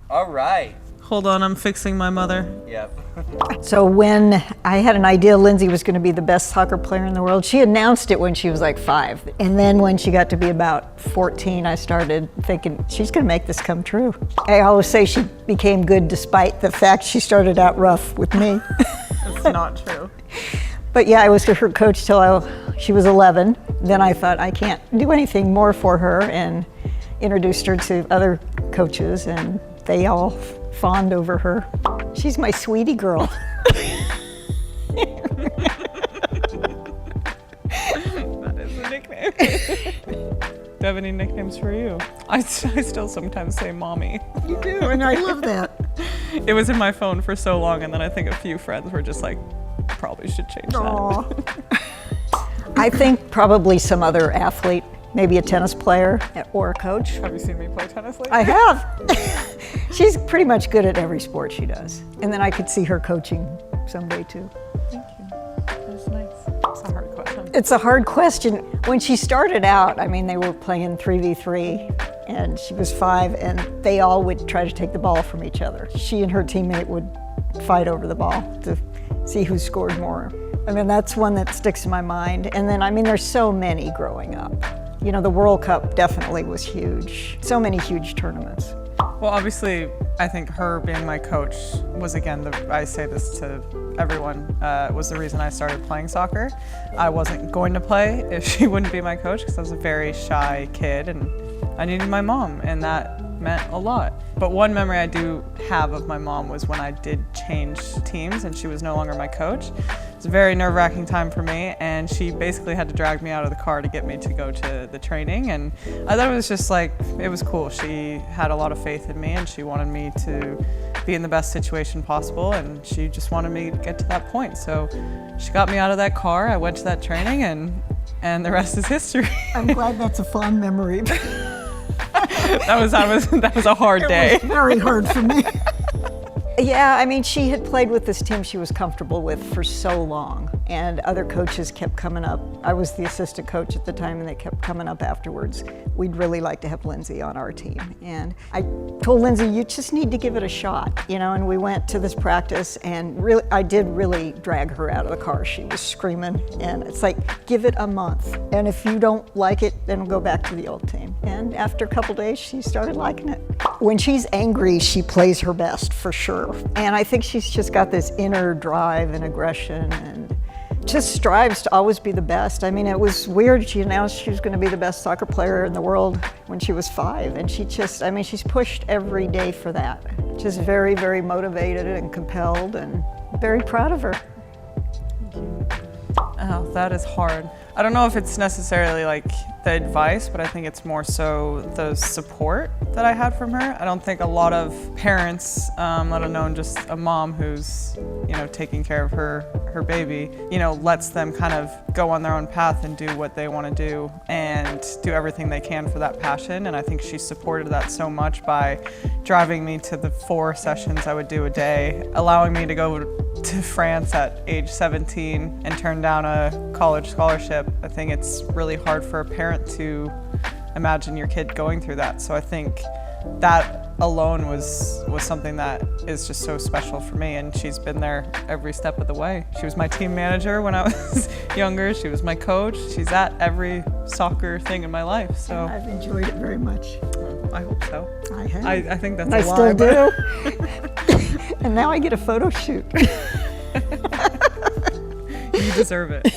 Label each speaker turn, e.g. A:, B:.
A: All right.
B: Hold on, I'm fixing my mother.
A: Yep.
C: So when I had an idea Lindsey was going to be the best soccer player in the world, she announced it when she was like 5. And then when she got to be about 14, I started thinking, she's going to make this come true. I always say she became good despite the fact she started out rough with me.
B: That's not true.
C: But yeah, I was her coach till she was 11. Then I thought, I can't do anything more for her, and introduced her to other coaches, and they all fawned over her. She's my sweetie girl.
B: That is a nickname. Do I have any nicknames for you? I still sometimes say mommy.
C: You do, and I love that.
B: It was in my phone for so long, and then I think a few friends were just like, probably should change that.
C: I think probably some other athlete, maybe a tennis player or a coach.
B: Have you seen me play tennis lately?
C: I have. She's pretty much good at every sport she does. And then I could see her coaching someday too.
B: Thank you. That's nice. It's a hard question.
C: It's a hard question. When she started out, I mean, they were playing 3v3 and she was 5, and they all would try to take the ball from each other. She and her teammate would fight over the ball to see who scored more. I mean, that's one that sticks in my mind. And then, I mean, there's so many growing up. You know, the World Cup definitely was huge. So many huge tournaments.
B: Well, obviously, I think her being my coach was, again, I say this to everyone, was the reason I started playing soccer. I wasn't going to play if she wouldn't be my coach, because I was a very shy kid and I needed my mom, and that meant a lot. But one memory I do have of my mom was when I did change teams and she was no longer my coach. It was a very nerve-wracking time for me, and she basically had to drag me out of the car to get me to go to the training, and I thought it was just like, it was cool. She had a lot of faith in me, and she wanted me to be in the best situation possible, and she just wanted me to get to that point. So she got me out of that car, I went to that training, and the rest is history.
C: I'm glad that's a fond memory.
B: That was a hard day.
C: It was very hard for me. Yeah, I mean, she had played with this team she was comfortable with for so long, and other coaches kept coming up. I was the assistant coach at the time, and they kept coming up afterwards. We'd really like to have Lindsey on our team. And I told Lindsey, you just need to give it a shot, you know, and we went to this practice, and really, I did really drag her out of the car. She was screaming, and it's like, give it a month. And if you don't like it, then go back to the old team. And after a couple days, she started liking it. When she's angry, she plays her best, for sure. And I think she's just got this inner drive and aggression, and just strives to always be the best. I mean, it was weird. She announced she was going to be the best soccer player in the world when she was 5. And she just, I mean, she's pushed every day for that. Just very, very motivated and compelled, and very proud of her.
B: Oh, that is hard. I don't know if it's necessarily like the advice, but I think it's more so the support that I had from her. I don't think a lot of parents, let alone just a mom who's, you know, taking care of her baby, you know, lets them kind of go on their own path and do what they want to do and do everything they can for that passion. And I think she supported that so much by driving me to the 4 sessions I would do a day, allowing me to go to France at age 17 and turn down a college scholarship. I think it's really hard for a parent to imagine your kid going through that. So I think that alone was something that is just so special for me, and she's been there every step of the way. She was my team manager when I was younger. She was my coach. She's at every soccer thing in my life. So
C: I've enjoyed it very much.
B: I hope so.
C: I have.
B: I think that's
C: I
B: a
C: still
B: lie,
C: do. And now I get a photo shoot.
B: You deserve it.